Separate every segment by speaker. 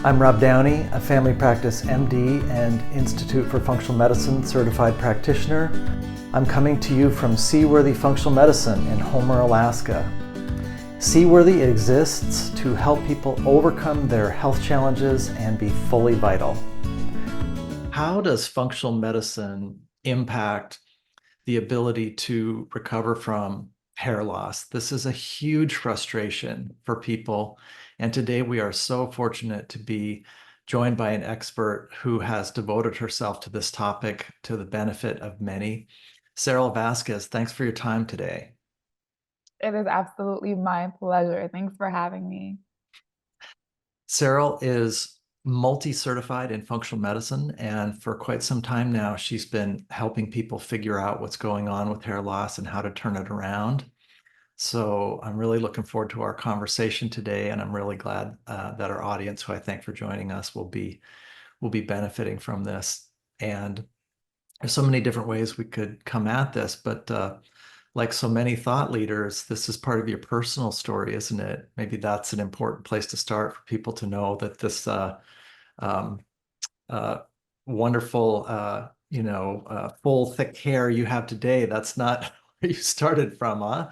Speaker 1: I'm Rob Downey, a family practice MD and Institute for Functional Medicine certified practitioner. I'm coming to you from Seaworthy Functional Medicine in Homer, Alaska. Seaworthy exists to help people overcome their health challenges and be fully vital. How does functional medicine impact the ability to recover from hair loss? This is a huge frustration for people. And today we are so fortunate to be joined by an expert who has devoted herself to this topic to the benefit of many. Saril Vasquez, thanks for your time today.
Speaker 2: It is absolutely my pleasure. Thanks for having me.
Speaker 1: Saril is multi-certified in functional medicine, and for quite some time now, she's been helping people figure out what's going on with hair loss and how to turn it around. So I'm really looking forward to our conversation today, and I'm really glad that our audience, who I thank for joining us, will be benefiting from this. And there's so many different ways we could come at this, but like so many thought leaders, this is part of your personal story, isn't it? Maybe that's an important place to start for people to know that this um, uh, wonderful, full, thick hair you have today, that's not where you started from, huh?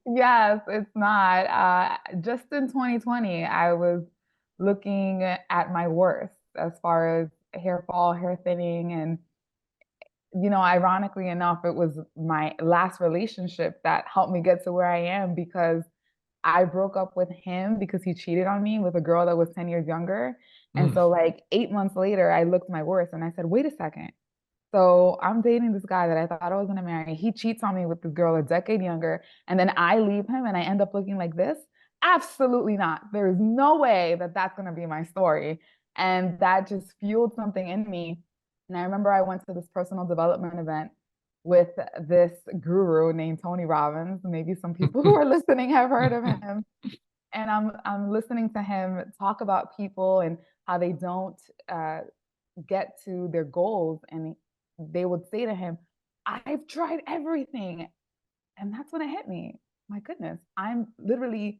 Speaker 2: Yes, it's not. Just in 2020, I was looking at my worst as far as hair fall, hair thinning, and ironically enough, it was my last relationship that helped me get to where I am because I broke up with him because he cheated on me with a girl that was 10 years younger. And
Speaker 1: Mm.
Speaker 2: so, like 8 months later, I looked my worst and I said, wait a second. So I'm dating this guy that I thought I was gonna marry. He cheats on me with this girl a decade younger, and then I leave him and I end up looking like this. Absolutely not. There is no way that that's gonna be my story. And that just fueled something in me. And I remember I went to this personal development event with this guru named Tony Robbins. Maybe some people who are listening have heard of him. And I'm listening to him talk about people and how they don't uh, get to their goals, and they would say to him, I've tried everything. And that's when it hit me. My goodness, I'm literally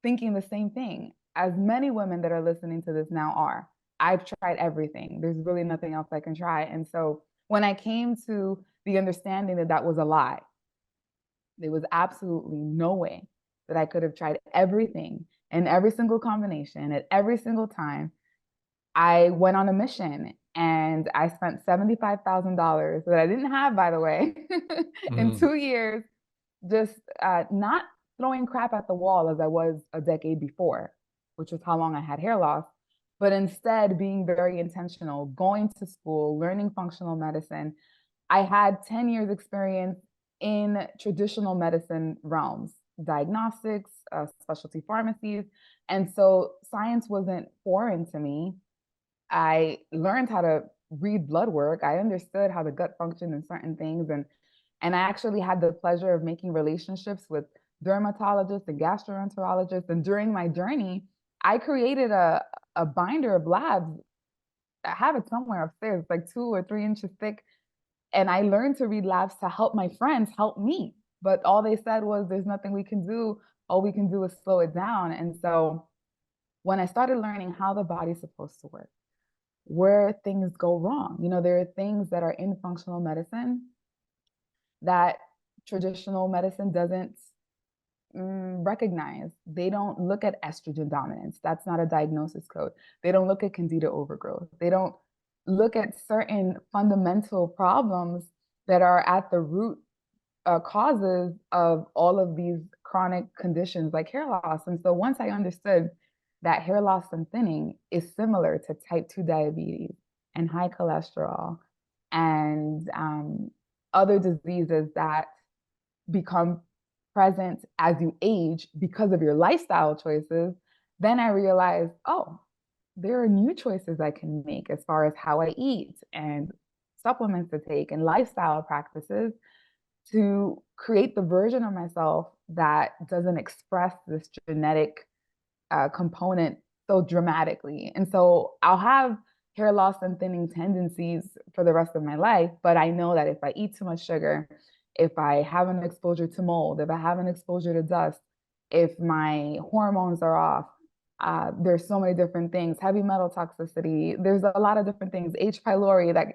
Speaker 2: thinking the same thing as many women that are listening to this now are. I've tried everything. There's really nothing else I can try. And so when I came to the understanding that that was a lie, there was absolutely no way that I could have tried everything in every single combination at every single time. I went on a mission and I spent $75,000 that I didn't have, by the way, in
Speaker 1: Mm.
Speaker 2: 2 years, just not throwing crap at the wall as I was a decade before, which was how long I had hair loss, but instead being very intentional, going to school, learning functional medicine. I had 10 years experience in traditional medicine realms, diagnostics, specialty pharmacies. And so science wasn't foreign to me. I learned how to read blood work. I understood how the gut functioned in certain things. And I actually had the pleasure of making relationships with dermatologists and gastroenterologists. And during my journey, I created a binder of labs. I have it somewhere upstairs. It's like 2 or 3 inches thick. And I learned to read labs to help my friends help me. But all they said was, there's nothing we can do. All we can do is slow it down. And so when I started learning how the body's supposed to work, where things go wrong. There are things that are in functional medicine that traditional medicine doesn't recognize. They don't look at estrogen dominance. That's not a diagnosis code. They don't look at candida overgrowth. They don't look at certain fundamental problems that are at the root causes of all of these chronic conditions like hair loss. And so once I understood that hair loss and thinning is similar to type 2 diabetes and high cholesterol and other diseases that become present as you age because of your lifestyle choices, then I realized, oh, there are new choices I can make as far as how I eat and supplements to take and lifestyle practices to create the version of myself that doesn't express this genetic component so dramatically. And so I'll have hair loss and thinning tendencies for the rest of my life, but I know that if I eat too much sugar, if I have an exposure to mold, if I have an exposure to dust, if my hormones are off. There's so many different things, heavy metal toxicity. There's a lot of different things, H. pylori, that,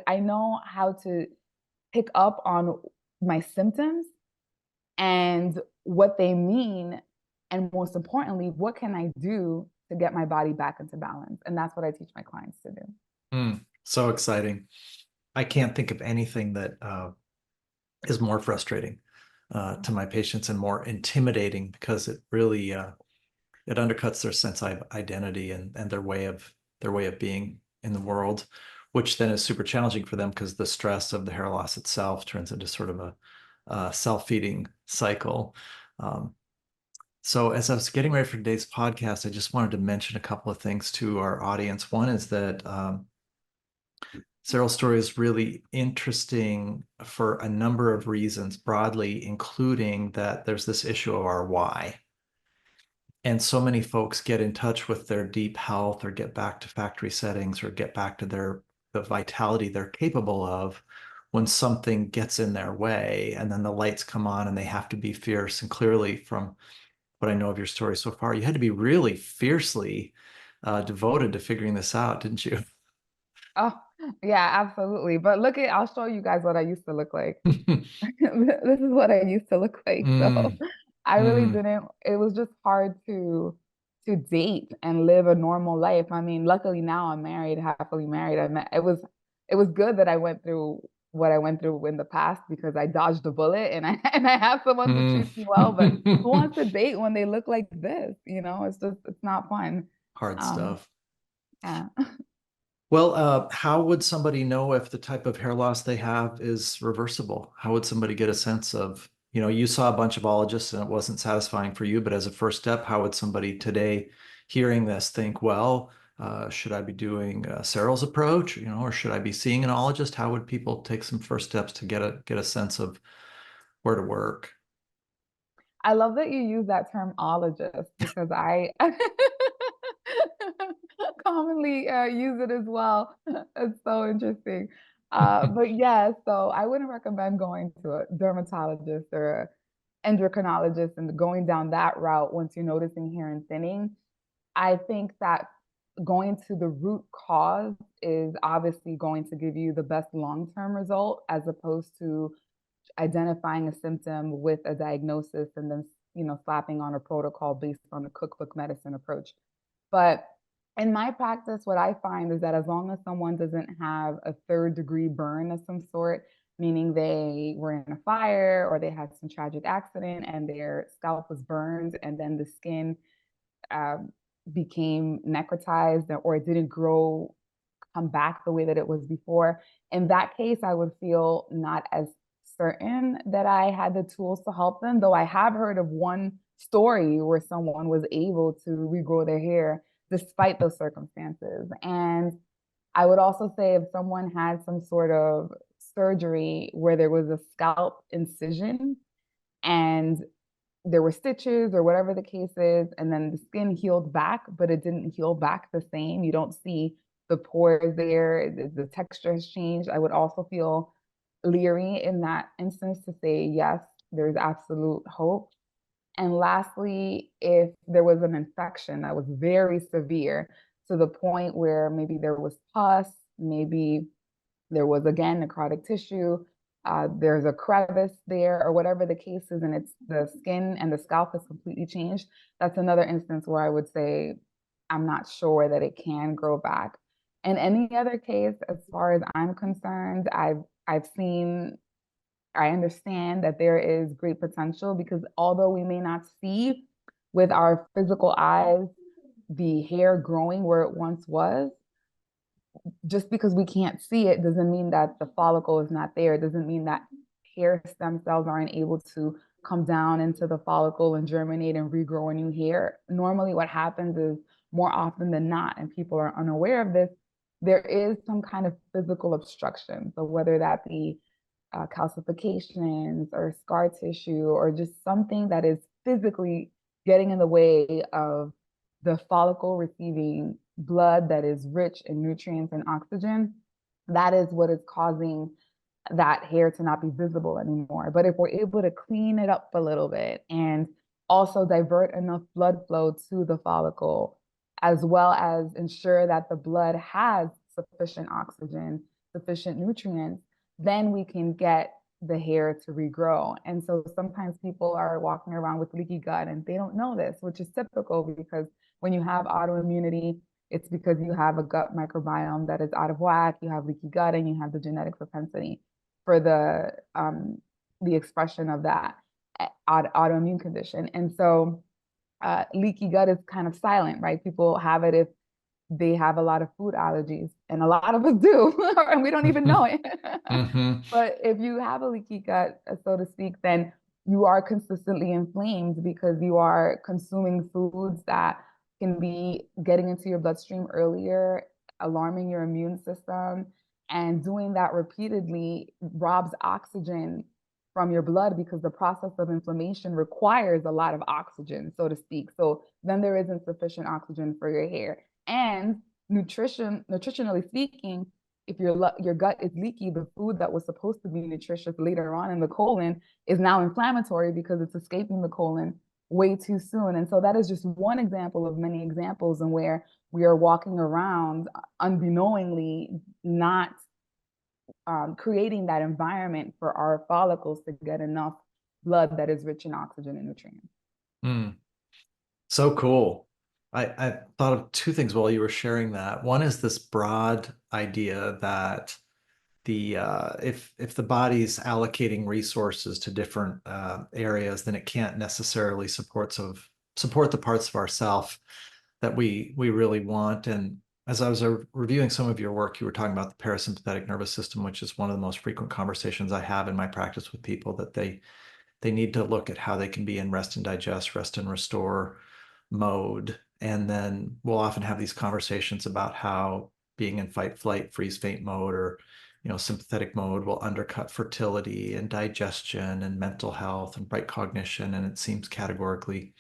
Speaker 2: I know how to pick up on my symptoms and what they mean. And most importantly, what can I do to get my body back into balance? And that's what I teach my clients to do.
Speaker 1: So exciting. I can't think of anything that is more frustrating to my patients and more intimidating, because it really it undercuts their sense of identity and their way of being in the world, which then is super challenging for them because the stress of the hair loss itself turns into sort of a self-feeding cycle. Um, so as I was getting ready for today's podcast, I just wanted to mention a couple of things to our audience. One is that Saril's story is really interesting for a number of reasons, broadly, including that there's this issue of our why. And so many folks get in touch with their deep health, or get back to factory settings, or get back to the vitality they're capable of when something gets in their way, and then the lights come on and they have to be fierce. And clearly, from what I know of your story so far, you had to be really fiercely devoted to figuring this out, didn't you?
Speaker 2: Oh, yeah, absolutely. But I'll show you guys what I used to look like. This is what I used to look like. So
Speaker 1: Mm,
Speaker 2: I really
Speaker 1: mm,
Speaker 2: didn't, it was just hard to date and live a normal life. I mean, luckily now I'm married, happily married. It was good that I went through what I went through in the past, because I dodged a bullet, and I and I have someone who
Speaker 1: mm.
Speaker 2: treats me well. But who wants to date when they look like this? It's not fun.
Speaker 1: Hard
Speaker 2: Um,
Speaker 1: stuff.
Speaker 2: yeah.
Speaker 1: Well, how would somebody know if the type of hair loss they have is reversible? How would somebody get a sense of, you saw a bunch of ologists and it wasn't satisfying for you, but as a first step, how would somebody today hearing this think, well, should I be doing Saril's approach, or should I be seeing an ologist? How would people take some first steps to get a sense of where to work?
Speaker 2: I love that you use that term ologist, because I commonly use it as well. It's so interesting. But yeah, so I wouldn't recommend going to a dermatologist or an endocrinologist and going down that route once you're noticing hair and thinning. I think that going to the root cause is obviously going to give you the best long-term result, as opposed to identifying a symptom with a diagnosis and then slapping on a protocol based on a cookbook medicine approach. But in my practice, what I find is that as long as someone doesn't have a third-degree burn of some sort, meaning they were in a fire or they had some tragic accident and their scalp was burned, and then the skin um, became necrotized, or it didn't grow, come back the way that it was before. In that case, I would feel not as certain that I had the tools to help them, though I have heard of one story where someone was able to regrow their hair despite those circumstances. And I would also say, if someone had some sort of surgery where there was a scalp incision and there were stitches or whatever the case is, and then the skin healed back, but it didn't heal back the same. You don't see the pores there, the texture has changed. I would also feel leery in that instance to say, yes, there's absolute hope. And lastly, if there was an infection that was very severe, to the point where maybe there was pus, maybe there was, again, necrotic tissue, there's a crevice there, or whatever the case is, and it's the skin and the scalp has completely changed. That's another instance where I would say I'm not sure that it can grow back. In any other case, as far as I'm concerned, I've seen, I understand that there is great potential, because although we may not see with our physical eyes the hair growing where it once was, just because we can't see it doesn't mean that the follicle is not there. It doesn't mean that hair stem cells aren't able to come down into the follicle and germinate and regrow a new hair. Normally, what happens is, more often than not, and people are unaware of this, there is some kind of physical obstruction. So whether that be calcifications or scar tissue, or just something that is physically getting in the way of the follicle receiving blood that is rich in nutrients and oxygen, that is what is causing that hair to not be visible anymore. But if we're able to clean it up a little bit and also divert enough blood flow to the follicle, as well as ensure that the blood has sufficient oxygen, sufficient nutrients, then we can get the hair to regrow. And so sometimes people are walking around with leaky gut and they don't know this, which is typical because when you have autoimmunity, it's because you have a gut microbiome that is out of whack, you have leaky gut, and you have the genetic propensity for the expression of that autoimmune condition. And so leaky gut is kind of silent, right? People have it if they have a lot of food allergies, and a lot of us do, and we don't even know it.
Speaker 1: Mm-hmm.
Speaker 2: But if you have a leaky gut, so to speak, then you are consistently inflamed because you are consuming foods that can be getting into your bloodstream earlier, alarming your immune system, and doing that repeatedly robs oxygen from your blood because the process of inflammation requires a lot of oxygen, so to speak. So then there isn't sufficient oxygen for your hair. And nutritionally speaking, if your gut is leaky, the food that was supposed to be nutritious later on in the colon is now inflammatory because it's escaping the colon way too soon. And so that is just one example of many examples in where we are walking around unbeknowingly not creating that environment for our follicles to get enough blood that is rich in oxygen and nutrients.
Speaker 1: Mm. So cool. I thought of two things while you were sharing that. One is this broad idea that if the body's allocating resources to different areas, then it can't necessarily support the parts of ourself that we really want. And as I was reviewing some of your work, you were talking about the parasympathetic nervous system, which is one of the most frequent conversations I have in my practice with people, that they need to look at how they can be in rest and digest, rest and restore mode. And then we'll often have these conversations about how being in fight, flight, freeze, faint mode, or sympathetic mode will undercut fertility and digestion and mental health and bright cognition. And it seems categorically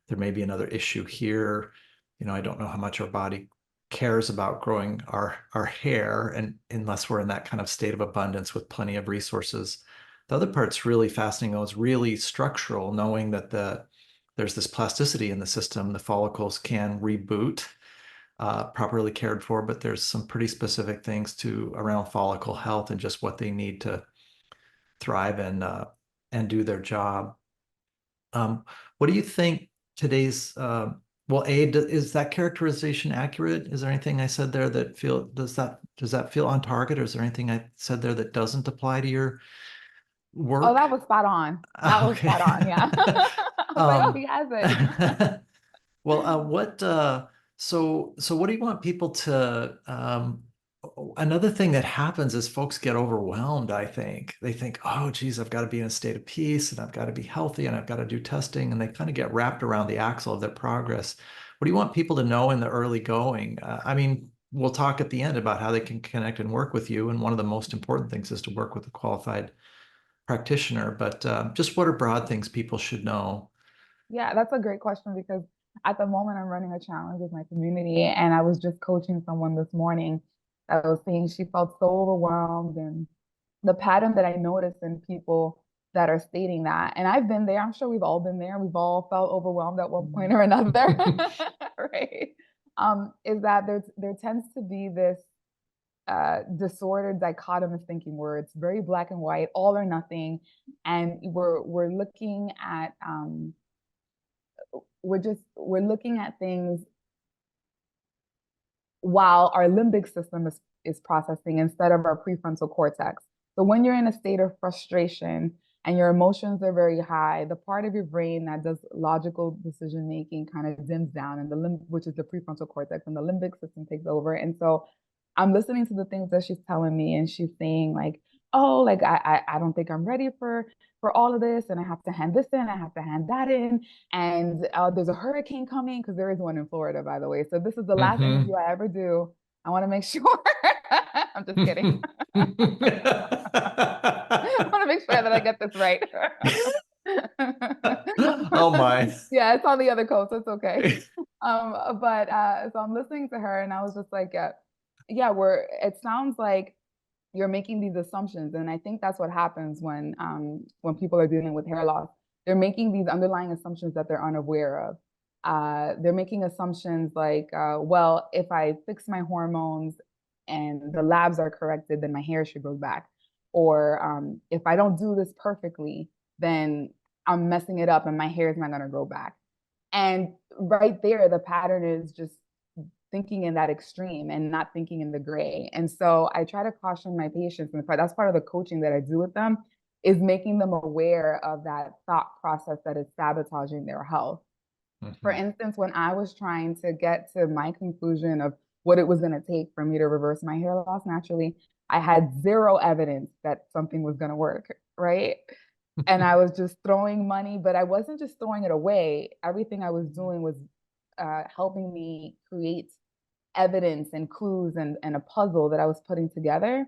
Speaker 1: there may be another issue here. I don't know how much our body cares about growing our hair, and unless we're in that kind of state of abundance with plenty of resources. The other part's really fascinating, though, is really structural, knowing that there's this plasticity in the system. The follicles can reboot properly cared for, but there's some pretty specific things to around follicle health and just what they need to thrive and do their job. What do you think today's well, is that characterization accurate? Is there anything I said there that does that feel on target, or is there anything I said there that doesn't apply to your
Speaker 2: Oh,
Speaker 1: work?
Speaker 2: that was spot on. That was
Speaker 1: Okay.
Speaker 2: spot on. Yeah. I was like, oh,
Speaker 1: um,
Speaker 2: he has it.
Speaker 1: well, so what do you want people to another thing that happens is folks get overwhelmed, I think. They think, oh, geez, I've got to be in a state of peace and I've got to be healthy and I've got to do testing. And they kind of get wrapped around the axle of their progress. What do you want people to know in the early going? I mean, we'll talk at the end about how they can connect and work with you. And one of the most important things is to work with a qualified practitioner. But just what are broad things people should know?
Speaker 2: Yeah, that's a great question because at the moment I'm running a challenge with my community, and I was just coaching someone this morning that was saying she felt so overwhelmed, and the pattern that I noticed in people that are stating that, and I've been there, I'm sure we've all been there, we've all felt overwhelmed at one point or another, right? Is that there tends to be this disordered dichotomous thinking where it's very black and white, all or nothing, and we're looking at we're looking at things while our limbic system is processing instead of our prefrontal cortex. So when you're in a state of frustration and your emotions are very high, the part of your brain that does logical decision making kind of dims down, and which is the prefrontal cortex, and the limbic system takes over. And so I'm listening to the things that she's telling me, and she's saying like, "Oh, like I don't think I'm ready for all of this, and I have to hand this in, I have to hand that in, and there's a hurricane coming because there is one in Florida, by the way. So this is the last interview
Speaker 1: Mhm.
Speaker 2: I ever do. I want to make sure." I'm just kidding. I want to make sure that I get this right.
Speaker 1: Oh my.
Speaker 2: Yeah, it's on the other coast. So it's okay. But so I'm listening to her, and I was just like, yeah, it sounds like you're making these assumptions, and I think that's what happens when people are dealing with hair loss. they're making these underlying assumptions that they're unaware of. They're making assumptions like, well, if I fix my hormones and the labs are corrected, then my hair should grow back. Or if I don't do this perfectly, then I'm messing it up and my hair is not going to grow back. And right there, the pattern is just thinking in that extreme and not thinking in the gray. And so I try to caution my patients, and that's part of the coaching that I do with them, is making them aware of that thought process that is sabotaging their health. For
Speaker 1: Mhm.
Speaker 2: instance, when I was trying to get to my conclusion of what it was going to take for me to reverse my hair loss naturally, I had zero evidence that something was going to work, right? And I was just throwing money, but I wasn't just throwing it away. Everything I was doing was helping me create evidence and clues and a puzzle that I was putting together.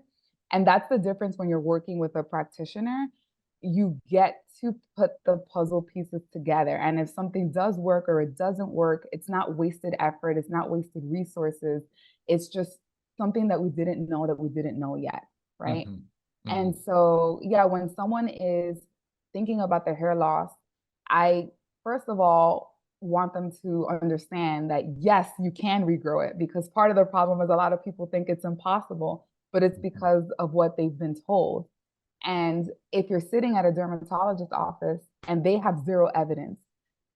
Speaker 2: And that's the difference when you're working with a practitioner. You get to put the puzzle pieces together. And if something does work or it doesn't work, it's not wasted effort, it's not wasted resources. It's just something that we didn't know that we didn't know yet. Right.
Speaker 1: Mhm.
Speaker 2: And
Speaker 1: Mhm.
Speaker 2: so, yeah, when someone is thinking about their hair loss, I first of all want them to understand that yes, you can regrow it, because part of the problem is a lot of people think it's impossible, but it's
Speaker 1: Mhm.
Speaker 2: because of what they've been told. And if you're sitting at a dermatologist office and they have zero evidence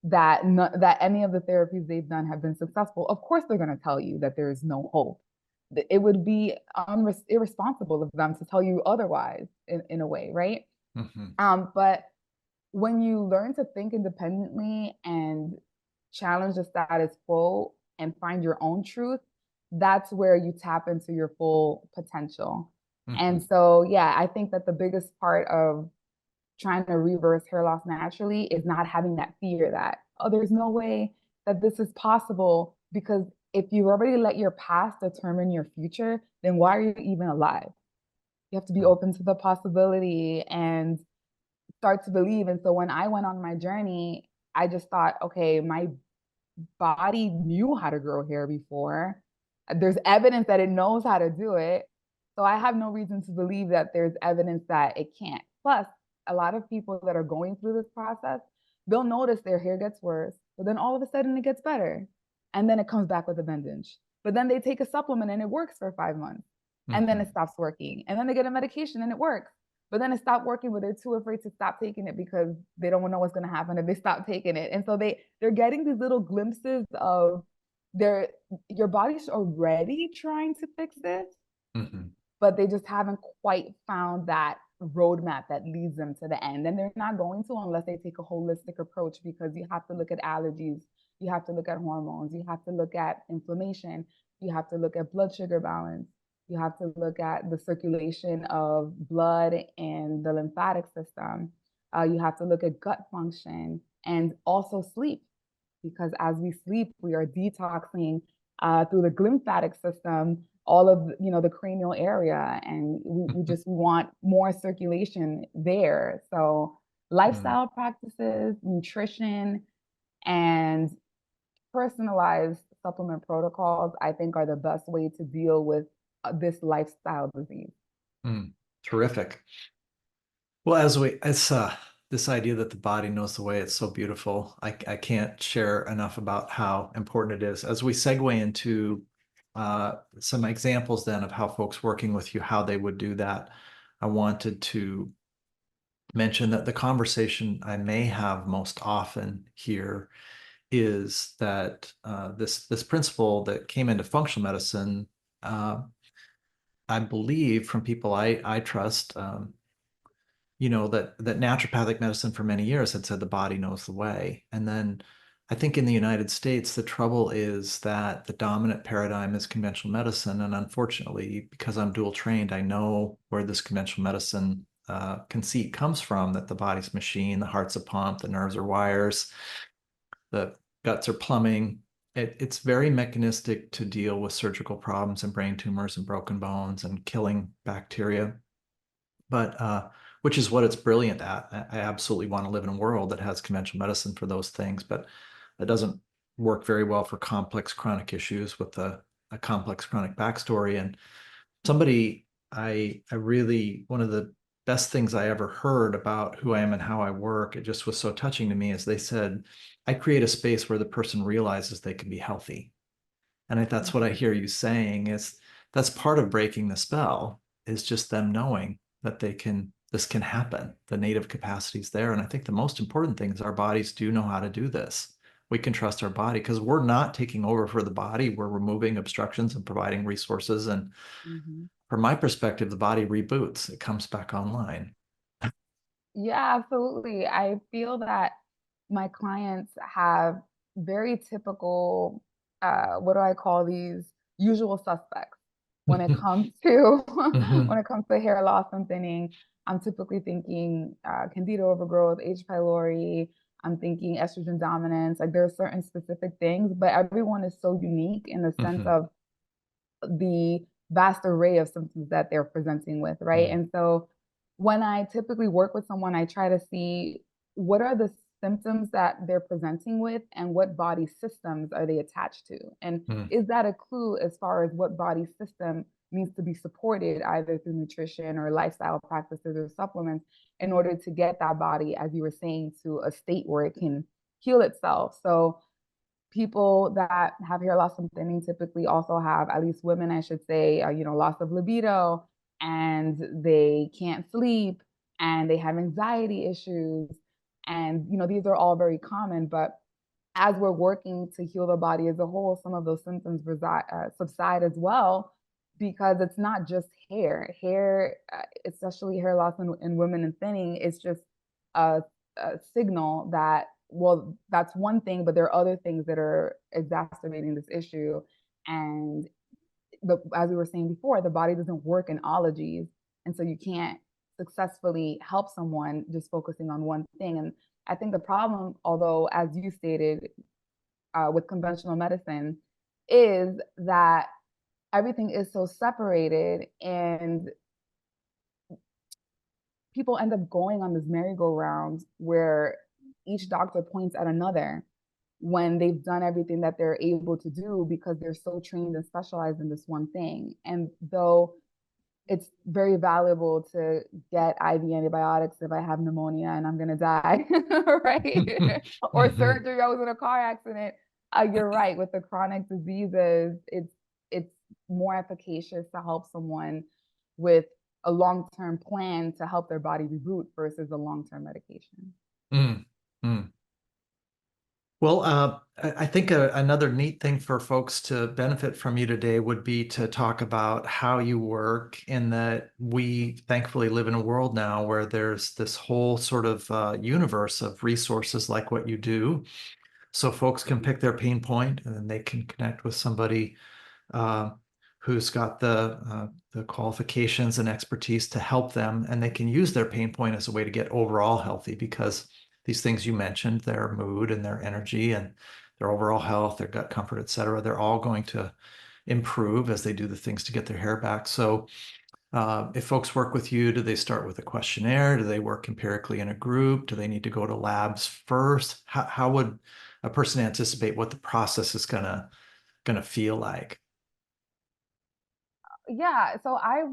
Speaker 2: that that any of the therapies they've done have been successful, of course they're going to tell you that there is no hope. It would be irresponsible of them to tell you otherwise in a way, right?
Speaker 1: Mhm.
Speaker 2: But when you learn to think independently and challenge the status quo and find your own truth, that's where you tap into your full potential. And
Speaker 1: Mhm.
Speaker 2: so, yeah, I think that the biggest part of trying to reverse hair loss naturally is not having that fear that, oh, there's no way that this is possible. Because if you already let your past determine your future, then why are you even alive? You have to be
Speaker 1: Right.
Speaker 2: open to the possibility and start to believe. And so when I went on my journey, I just thought, okay, my body knew how to grow hair before. There's evidence that it knows how to do it. So I have no reason to believe that there's evidence that it can't. Plus, a lot of people that are going through this process, they'll notice their hair gets worse, but then all of a sudden it gets better. And then it comes back with a vengeance. But then they take a supplement and it works for 5 months. And then it
Speaker 1: Mhm.
Speaker 2: stops working. And then they get a medication and it works. But then it stopped working, but they're too afraid to stop taking it because they don't know what's going to happen if they stop taking it. And so they're getting these little glimpses of their your body's already trying to fix this,
Speaker 1: Mhm.
Speaker 2: but they just haven't quite found that roadmap that leads them to the end. And they're not going to unless they take a holistic approach, because you have to look at allergies, you have to look at hormones, you have to look at inflammation, you have to look at blood sugar balance, you have to look at the circulation of blood and the lymphatic system. You have to look at gut function and also sleep, because as we sleep, we are detoxing through the glymphatic system all of the cranial area, and we want more circulation there. So
Speaker 1: Mhm.
Speaker 2: lifestyle practices, nutrition, and personalized supplement protocols, I think, are the best way to deal with this lifestyle disease.
Speaker 1: Mm. Terrific. Well, as we, it's this idea that the body knows the way, it's so beautiful. I can't share enough about how important it is. As we segue into some examples then of how folks working with you, how they would do that, I wanted to mention that the conversation I may have most often here is that this principle that came into functional medicine, uh, I believe from people I trust, that naturopathic medicine for many years had said the body knows the way. And then I think in the United States, the trouble is that the dominant paradigm is conventional medicine. And unfortunately, because I'm dual trained, I know where this conventional medicine conceit comes from, that the body's a machine, the heart's a pump, the nerves are wires, the guts are plumbing. It's very mechanistic to deal with surgical problems and brain tumors and broken bones and killing bacteria, but which is what it's brilliant at. I absolutely want to live in a world that has conventional medicine for those things, but it doesn't work very well for complex chronic issues with a complex chronic backstory. And somebody I really, one of the best things I ever heard about who I am and how I work, it just was so touching to me, is they said, I create a space where the person realizes they can be healthy. And that's what I hear you saying, is that's part of breaking the spell, is just them knowing that this can happen. The native capacity is there. And I think the most important thing is our bodies do know how to do this. We can trust our body because we're not taking over for the body. We're removing obstructions and providing resources. And
Speaker 2: Mhm.
Speaker 1: from my perspective, the body reboots, it comes back online.
Speaker 2: Yeah, absolutely. I feel that my clients have very typical, what do I call these? Usual suspects when it comes to when
Speaker 1: Mhm,
Speaker 2: it comes to hair loss and thinning. I'm typically thinking candida overgrowth, H. pylori. I'm thinking estrogen dominance. Like there are certain specific things, but everyone is so unique in the sense
Speaker 1: mhm,
Speaker 2: of the vast array of symptoms that they're presenting with, right?
Speaker 1: mhm,
Speaker 2: And so when I typically work with someone, I try to see what are the symptoms that they're presenting with and what body systems are they attached to? And
Speaker 1: mhm,
Speaker 2: is that a clue as far as what body system needs to be supported either through nutrition or lifestyle practices or supplements in order to get that body, as you were saying, to a state where it can heal itself? So people that have hair loss and thinning typically also have, at least women, I should say, loss of libido, and they can't sleep, and they have anxiety issues. And, these are all very common, but as we're working to heal the body as a whole, some of those symptoms subside as well, because it's not just hair. Hair, especially hair loss in women and thinning, is just a signal that, well, that's one thing, but there are other things that are exacerbating this issue. And as we were saying before, the body doesn't work in ologies. And so you can't successfully help someone just focusing on one thing. And I think the problem, although, as you stated, with conventional medicine, is that everything is so separated, and people end up going on this merry-go-round where each doctor points at another when they've done everything that they're able to do because they're so trained and specialized in this one thing. And though it's very valuable to get IV antibiotics if I have pneumonia and I'm gonna die, right? Or
Speaker 1: mhm.
Speaker 2: surgery, I was in a car accident. You're right. With the chronic diseases, it's more efficacious to help someone with a long-term plan to help their body reboot versus a long-term medication.
Speaker 1: Mm, mm. Well, I think another neat thing for folks to benefit from you today would be to talk about how you work, in that we thankfully live in a world now where there's this whole sort of universe of resources like what you do. So folks can pick their pain point and then they can connect with somebody uh, who's got the qualifications and expertise to help them, and they can use their pain point as a way to get overall healthy, because these things you mentioned, their mood and their energy and their overall health, their gut comfort, et cetera, they're all going to improve as they do the things to get their hair back. So if folks work with you, do they start with a questionnaire? Do they work empirically in a group? Do they need to go to labs first? How would a person anticipate what the process is gonna feel like?
Speaker 2: Yeah, so I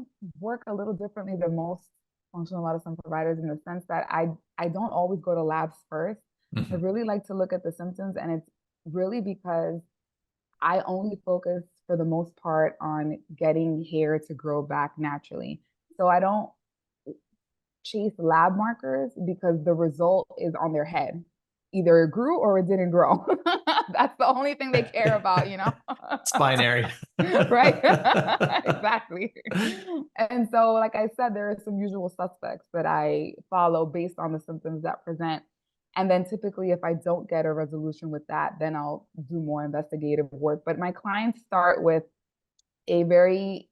Speaker 2: work a little differently than most functional medicine providers in the sense that I don't always go to labs first. I
Speaker 1: Mhm.
Speaker 2: really like to look at the symptoms, and it's really because I only focus for the most part on getting hair to grow back naturally. So I don't chase lab markers because the result is on their head. Either it grew or it didn't grow. That's the only thing they care about,
Speaker 1: It's binary.
Speaker 2: right? Exactly. And so, like I said, there are some usual suspects that I follow based on the symptoms that present. And then typically, if I don't get a resolution with that, then I'll do more investigative work. But my clients start with a very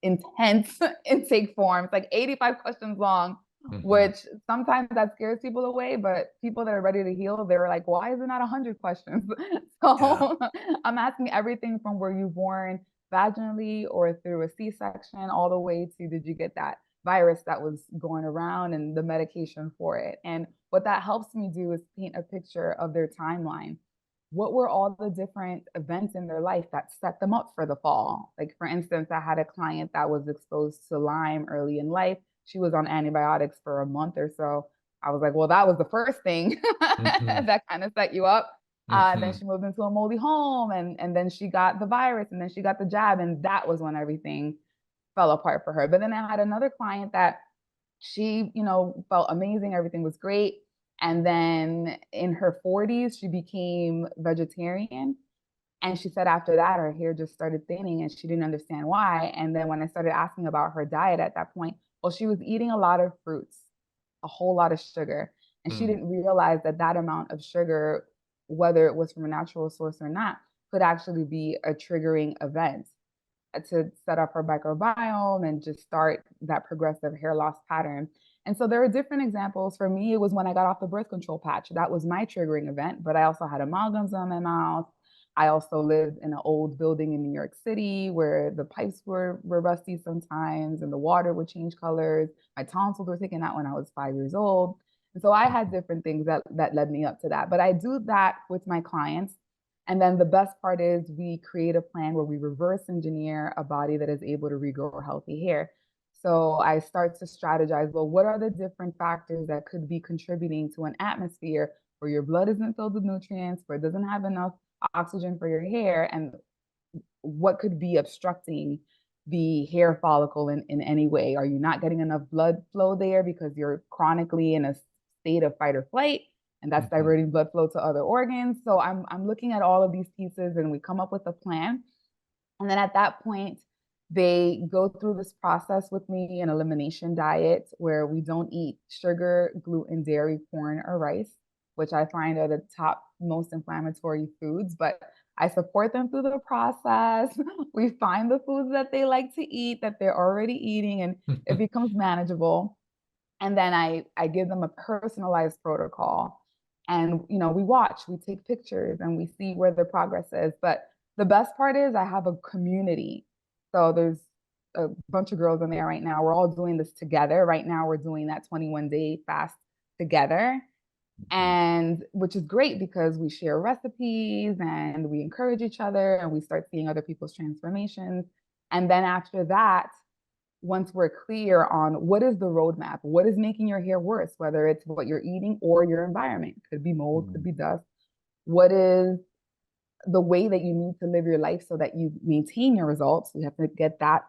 Speaker 2: intense intake form. It's like 85 questions long,
Speaker 1: Mhm.
Speaker 2: which sometimes that scares people away, but people that are ready to heal, they're like, why is it not 100 questions?
Speaker 1: Yeah.
Speaker 2: So I'm asking everything from were you born vaginally or through a C-section, all the way to did you get that virus that was going around and the medication for it. And what that helps me do is paint a picture of their timeline. what were all the different events in their life that set them up for the fall? Like, for instance, I had a client that was exposed to Lyme early in life. She was on antibiotics for a month or so. I was like, well, that was the first thing
Speaker 1: Hmm.
Speaker 2: that kind of set you up. Then
Speaker 1: Hmm.
Speaker 2: she moved into a moldy home, and then she got the virus, and then she got the jab, and that was when everything fell apart for her. But then I had another client that she, felt amazing. Everything was great. And then in her 40s, she became vegetarian. And she said after that, her hair just started thinning and she didn't understand why. And then when I started asking about her diet at that point, well, she was eating a lot of fruits, a whole lot of sugar. And she
Speaker 1: Mm.
Speaker 2: didn't realize that that amount of sugar, whether it was from a natural source or not, could actually be a triggering event to set up her microbiome and just start that progressive hair loss pattern. And so there are different examples. For me, it was when I got off the birth control patch. That was my triggering event, but I also had amalgams on my mouth. I also lived in an old building in New York City where the pipes were rusty sometimes and the water would change colors. My tonsils were taken out when I was 5 years old. And so I had different things that led me up to that. But I do that with my clients. And then the best part is we create a plan where we reverse engineer a body that is able to regrow healthy hair. So I start to strategize, well, what are the different factors that could be contributing to an atmosphere where your blood isn't filled with nutrients, where it doesn't have enough oxygen for your hair, and what could be obstructing the hair follicle in any way? Are you not getting enough blood flow there because you're chronically in a state of fight or flight? And that's
Speaker 1: Hmm.
Speaker 2: diverting blood flow to other organs. So I'm looking at all of these pieces and we come up with a plan. And then at that point, they go through this process with me, an elimination diet where we don't eat sugar, gluten, dairy, corn, or rice, which I find are the top most inflammatory foods. But I support them through the process. We find the foods that they like to eat that they're already eating, and it becomes manageable. And then I give them a personalized protocol. And we watch, we take pictures, and we see where the progress is. But the best part is I have a community. So there's a bunch of girls in there right now. We're all doing this together. Right now, we're doing that 21-day fast together. And which is great because we share recipes and we encourage each other and we start seeing other people's transformations. And then after that, once we're clear on what is the roadmap, what is making your hair worse, whether it's what you're eating or your environment, could be mold, could
Speaker 1: Mm.
Speaker 2: be dust, what is the way that you need to live your life so that you maintain your results. We have to get that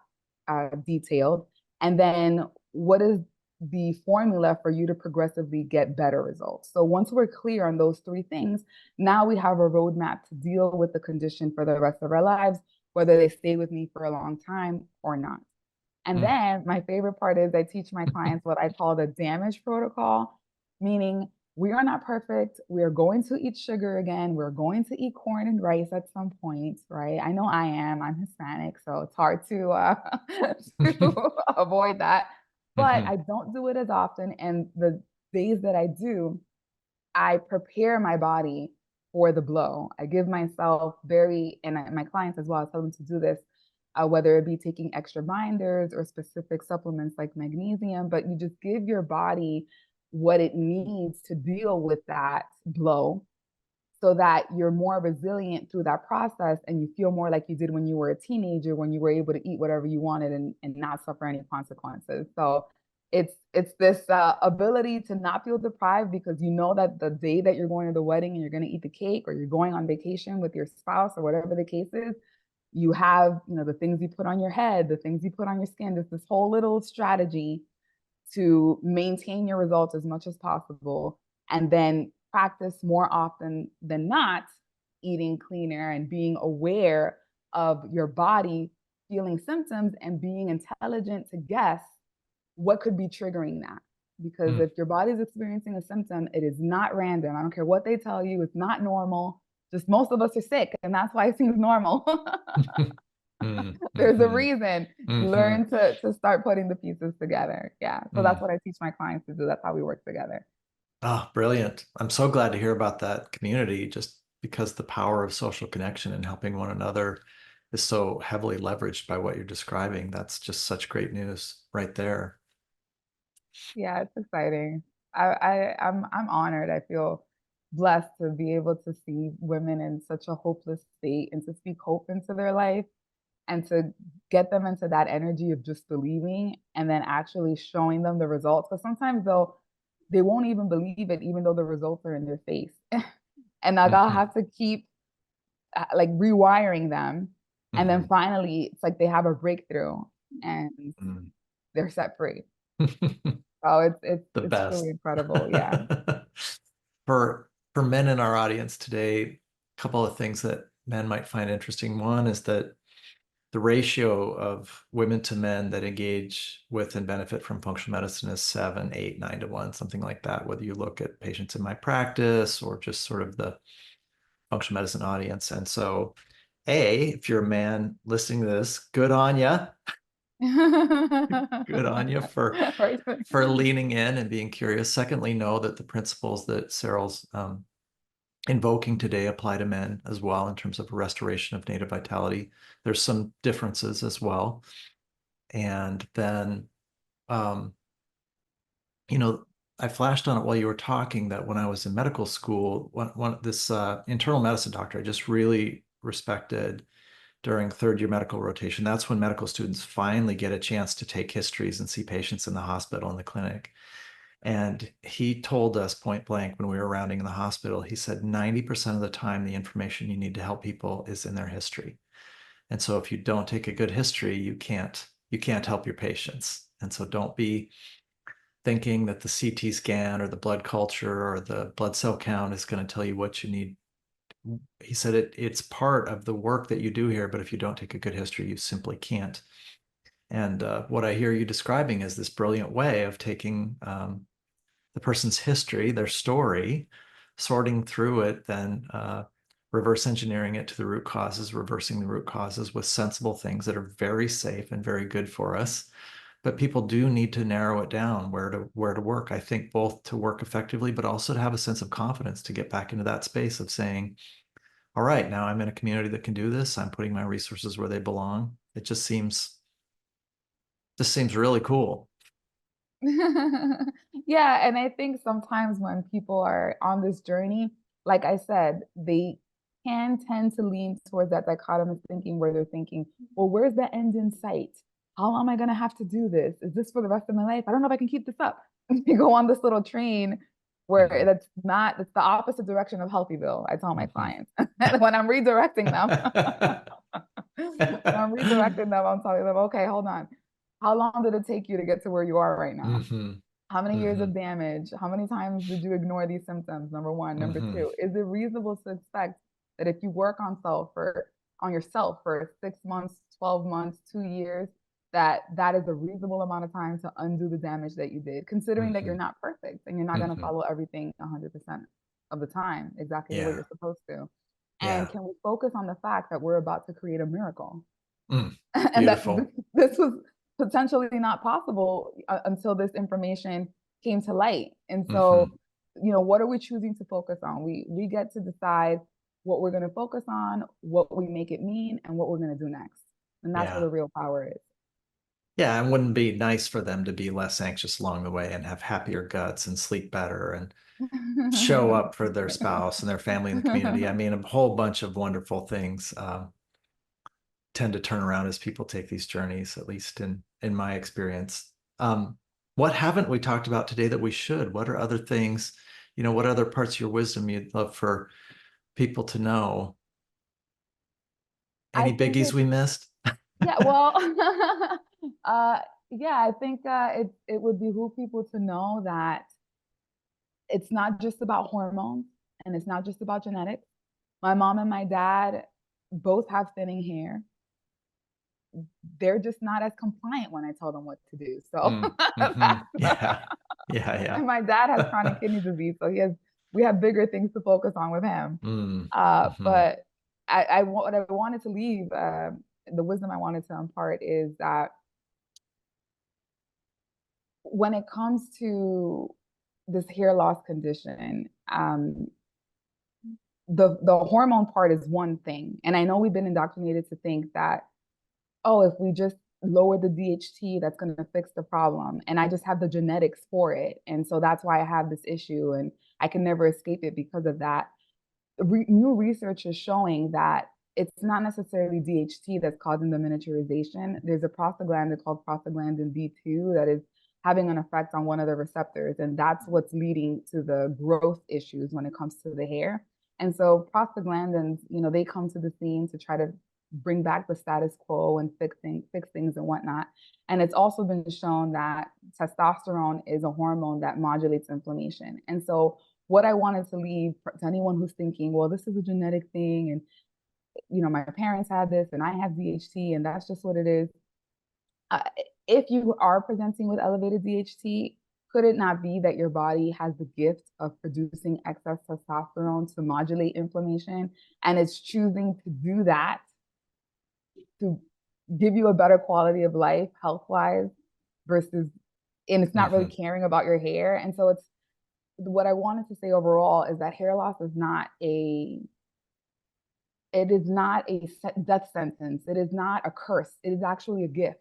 Speaker 2: detailed. And then what is the formula for you to progressively get better results? So once we're clear on those three things, now we have a roadmap to deal with the condition for the rest of our lives, whether they stay with me for a long time or not. And
Speaker 1: Mm.
Speaker 2: then my favorite part is I teach my clients what I call the damage protocol, meaning we are not perfect. We are going to eat sugar again. We're going to eat corn and rice at some point, right? I know I am. I'm Hispanic, so it's hard to to avoid that. But I
Speaker 1: Hmm.
Speaker 2: don't do it as often. And the days that I do, I prepare my body for the blow. I give myself my clients as well, I tell them to do this, whether it be taking extra binders or specific supplements like magnesium, but you just give your body what it needs to deal with that blow so that you're more resilient through that process and you feel more like you did when you were a teenager, when you were able to eat whatever you wanted and not suffer any consequences. So it's this ability to not feel deprived because you know that the day that you're going to the wedding and you're going to eat the cake, or you're going on vacation with your spouse, or whatever the case is, you have the things you put on your head, the things you put on your skin. There's this whole little strategy to maintain your results as much as possible, and then practice more often than not eating cleaner and being aware of your body feeling symptoms and being intelligent to guess what could be triggering that. Because
Speaker 1: Mm.
Speaker 2: if your body's experiencing a symptom, it is not random. I don't care what they tell you, it's not normal. Just most of us are sick, and that's why it seems normal.
Speaker 1: Mm.
Speaker 2: There's a
Speaker 1: Hmm.
Speaker 2: reason.
Speaker 1: Hmm.
Speaker 2: Learn to start putting the pieces together. Yeah. So that's
Speaker 1: Mm.
Speaker 2: what I teach my clients to do. That's how we work together.
Speaker 1: Oh, brilliant. I'm so glad to hear about that community just because the power of social connection and helping one another is so heavily leveraged by what you're describing. That's just such great news right there.
Speaker 2: Yeah, it's exciting. I'm honored. I feel blessed to be able to see women in such a hopeless state and to speak hope into their life and to get them into that energy of just believing and then actually showing them the results. Because sometimes they won't even believe it, even though the results are in their face. And like I'll
Speaker 1: Hmm.
Speaker 2: have to keep like rewiring them. And then
Speaker 1: Hmm.
Speaker 2: finally, it's like they have a breakthrough and
Speaker 1: Mm.
Speaker 2: they're set free. Oh,
Speaker 1: The
Speaker 2: it's truly
Speaker 1: best.
Speaker 2: incredible. Yeah.
Speaker 1: For men in our audience today, a couple of things that men might find interesting. One is that the ratio of women to men that engage with and benefit from functional medicine is 7, 8, 9 to 1, something like that, whether you look at patients in my practice or just sort of the functional medicine audience. And so, A, if you're a man listening to this, good on you. Good on you
Speaker 2: Right.
Speaker 1: for leaning in and being curious. Secondly, know that the principles that Cyril's invoking today apply to men as well in terms of restoration of native vitality. There's some differences as well. And then, um, you know, I flashed on it while you were talking that when I was in medical school, this internal medicine doctor I just really respected during third year medical rotation. That's when medical students finally get a chance to take histories and see patients in the hospital and the clinic. And he told us point blank when we were rounding in the hospital, he said 90% of the time, the information you need to help people is in their history. And so if you don't take a good history, you can't help your patients. And so don't be thinking that the CT scan or the blood culture or the blood cell count is going to tell you what you need. He said it's part of the work that you do here, but if you don't take a good history, you simply can't. And what I hear you describing is this brilliant way of taking the person's history, their story, sorting through it, then reverse engineering it to the root causes, reversing the root causes with sensible things that are very safe and very good for us. But people do need to narrow it down where to work. I think both to work effectively, but also to have a sense of confidence to get back into that space of saying, all right, now I'm in a community that can do this. I'm putting my resources where they belong. It just seems really cool.
Speaker 2: Yeah, and I think sometimes when people are on this journey, like I said, they can tend to lean towards that dichotomous thinking where they're thinking, well, where's the end in sight? How long am I going to have to do this? Is this for the rest of my life? I don't know if I can keep this up. You go on this little train where
Speaker 1: Mhm.
Speaker 2: it's the opposite direction of Healthyville. I tell my
Speaker 1: Mhm.
Speaker 2: clients when I'm redirecting them. When I'm redirecting them, I'm telling them, okay, hold on. How long did it take you to get to where you are right now?
Speaker 1: Mhm.
Speaker 2: How many years of
Speaker 1: Mhm.
Speaker 2: damage? How many times did you ignore these symptoms? Number one. Number
Speaker 1: Mhm.
Speaker 2: two, is it reasonable to expect that if you work on yourself for 6 months, 12 months, 2 years, that is a reasonable amount of time to undo the damage that you did, considering that you're
Speaker 1: Mhm.
Speaker 2: not perfect and you're not going to
Speaker 1: Mhm.
Speaker 2: follow everything 100% of the time exactly the way
Speaker 1: Yeah.
Speaker 2: you're supposed to. And
Speaker 1: Yeah.
Speaker 2: can we focus on the fact that we're about to create a miracle?
Speaker 1: Mm.
Speaker 2: And that
Speaker 1: Beautiful.
Speaker 2: this was potentially not possible until this information came to light. And so,
Speaker 1: Hmm.
Speaker 2: what are we choosing to focus on? We get to decide what we're going to focus on, what we make it mean, and what we're going to do next. And that's where
Speaker 1: Yeah.
Speaker 2: the real power is.
Speaker 1: Yeah. And wouldn't be nice for them to be less anxious along the way and have happier guts and sleep better and show up for their spouse and their family and the community. I mean, a whole bunch of wonderful things tend to turn around as people take these journeys, at least in my experience. What haven't we talked about today that we should? What are other things, what other parts of your wisdom you'd love for people to know?
Speaker 2: I
Speaker 1: Any
Speaker 2: think
Speaker 1: biggies we missed?
Speaker 2: yeah, well, uh, yeah, I think it would behoove people to know that it's not just about hormones and it's not just about genetics. My mom and my dad both have thinning hair. They're just not as compliant when I tell them what to do. So
Speaker 1: Mm, hmm.
Speaker 2: that's
Speaker 1: Yeah. Yeah.
Speaker 2: and my dad has chronic kidney disease, so we have bigger things to focus on with him.
Speaker 1: Mm, hmm.
Speaker 2: But what I wanted to leave, the wisdom I wanted to impart is that when it comes to this hair loss condition, the hormone part is one thing, and I know we've been indoctrinated to think that, oh, if we just lower the DHT, that's going to fix the problem, and I just have the genetics for it, and so that's why I have this issue, and I can never escape it because of that. New research is showing that it's not necessarily DHT that's causing the miniaturization. There's a prostaglandin called prostaglandin B2 that is having an effect on one of the receptors, and that's what's leading to the growth issues when it comes to the hair. And so prostaglandins, they come to the scene to try to bring back the status quo and fix things and whatnot. And it's also been shown that testosterone is a hormone that modulates inflammation. And so what I wanted to leave to anyone who's thinking, well, this is a genetic thing, and my parents had this, and I have DHT, and that's just what it is. Uh, if you are presenting with elevated DHT, could it not be that your body has the gift of producing excess testosterone to modulate inflammation, and it's choosing to do that to give you a better quality of life health wise versus, and it's not really caring about your hair. And so it's, what I wanted to say overall is that hair loss is not a death sentence. It is not a curse. It is actually a gift.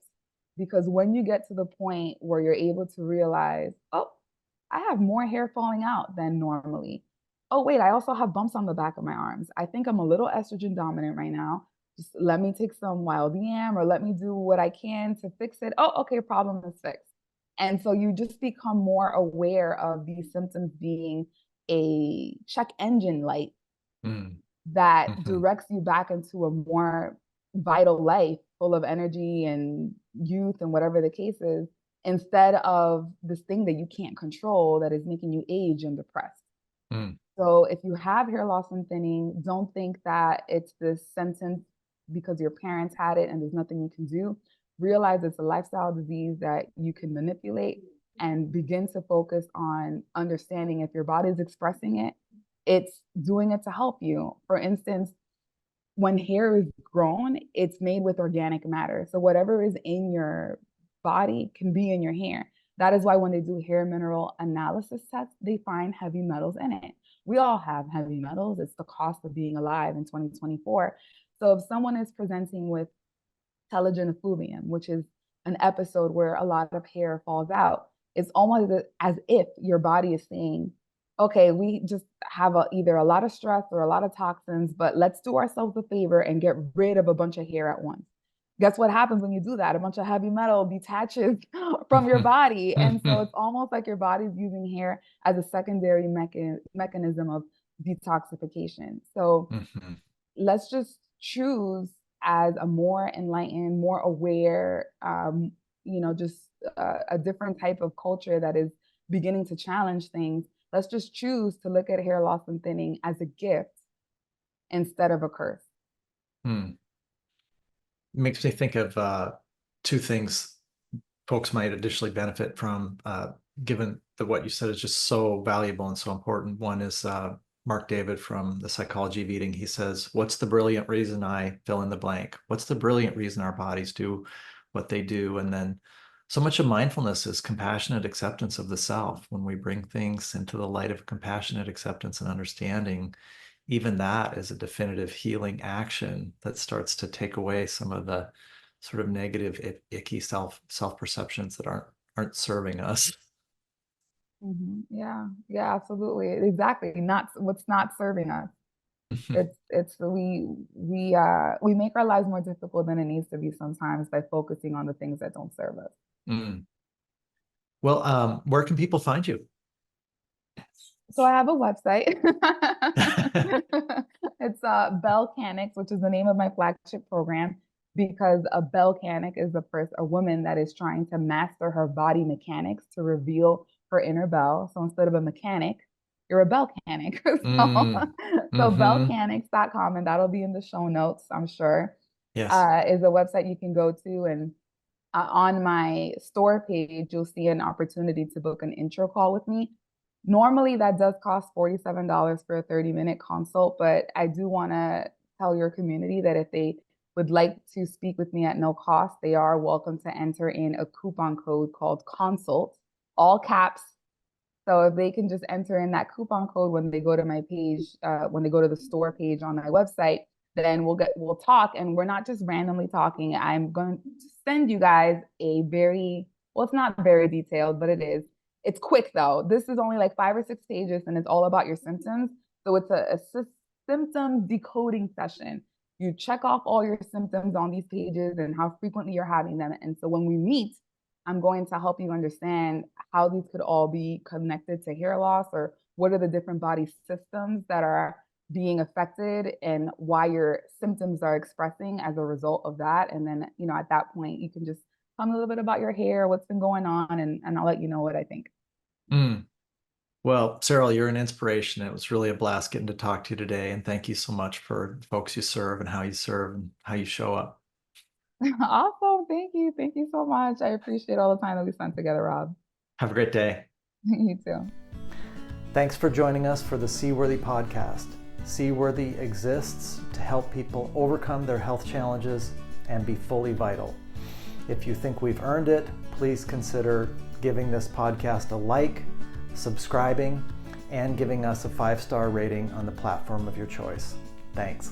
Speaker 2: Because when you get to the point where you're able to realize, oh, I have more hair falling out than normally. Oh, wait, I also have bumps on the back of my arms. I think I'm a little estrogen dominant right now. Just let me take some wild yam or let me do what I can to fix it. Oh, okay, problem is fixed. And so you just become more aware of these symptoms being a check engine light that directs you back into a more vital life full of energy and youth and whatever the case is, instead of this thing that you can't control that is making you age and depressed. So if you have hair loss and thinning, don't think that it's this sentence because your parents had it and there's nothing you can do. Realize it's a lifestyle disease that you can manipulate, and begin to focus on understanding if your body is expressing it, it's doing it to help you. For instance, when hair is grown, it's made with organic matter. So whatever is in your body can be in your hair. That is why when they do hair mineral analysis tests, they find heavy metals in it. We all have heavy metals. It's the cost of being alive in 2024. So if someone is presenting with telogen effluvium, which is an episode where a lot of hair falls out, it's almost as if your body is saying, okay, we just have either a lot of stress or a lot of toxins, but let's do ourselves a favor and get rid of a bunch of hair at once. Guess what happens when you do that? A bunch of heavy metal detaches from your body. And so it's almost like your body's using hair as a secondary mechanism of detoxification. So let's just choose as a more enlightened, more aware, just a different type of culture that is beginning to challenge things. Let's just choose to look at hair loss and thinning as a gift instead of a curse.
Speaker 1: Makes me think of two things folks might additionally benefit from, given that what you said is just so valuable and so important. One is Mark David from The Psychology of Eating. He says, what's the brilliant reason I fill in the blank? What's the brilliant reason our bodies do what they do? And then so much of mindfulness is compassionate acceptance of the self. When we bring things into the light of compassionate acceptance and understanding, even that is a definitive healing action that starts to take away some of the sort of negative, icky self-perceptions that aren't serving us.
Speaker 2: Yeah, absolutely. Exactly. Not what's not serving us. We make our lives more difficult than it needs to be sometimes by focusing on the things that don't serve us.
Speaker 1: Well, where can people find you?
Speaker 2: So I have a website. It's Belcanics, which is the name of my flagship program, because a Belcanic is a woman that is trying to master her body mechanics to reveal her inner belle. So instead of a mechanic, you're a Belcanic. So belcanics.com, and that'll be in the show notes, I'm sure.
Speaker 1: Yes.
Speaker 2: Is a website you can go to, and on my store page, you'll see an opportunity to book an intro call with me. Normally, that does cost $47 for a 30-minute consult, but I do want to tell your community that if they would like to speak with me at no cost, they are welcome to enter in a coupon code called CONSULT, all caps. So if they can just enter in that coupon code when they go to my page, when they go to the store page on my website, then we'll talk, and we're not just randomly talking. I'm going to send you guys a very, well, it's not very detailed, but it is. It's quick though. This is only like 5 or 6 pages and it's all about your symptoms. So it's a symptom decoding session. You check off all your symptoms on these pages and how frequently you're having them. And so when we meet, I'm going to help you understand how these could all be connected to hair loss, or what are the different body systems that are being affected and why your symptoms are expressing as a result of that. And then, at that point, you can just tell me a little bit about your hair, what's been going on, and I'll let you know what I think.
Speaker 1: Mm. Well, Saril, you're an inspiration. It was really a blast getting to talk to you today. And thank you so much for the folks you serve and how you serve and how you show up.
Speaker 2: Awesome. Thank you. Thank you so much. I appreciate all the time that we spent together, Rob.
Speaker 1: Have a great day.
Speaker 2: You too.
Speaker 1: Thanks for joining us for the Seaworthy podcast. Seaworthy exists to help people overcome their health challenges and be fully vital. If you think we've earned it, please consider giving this podcast a like, subscribing, and giving us a 5-star rating on the platform of your choice. Thanks.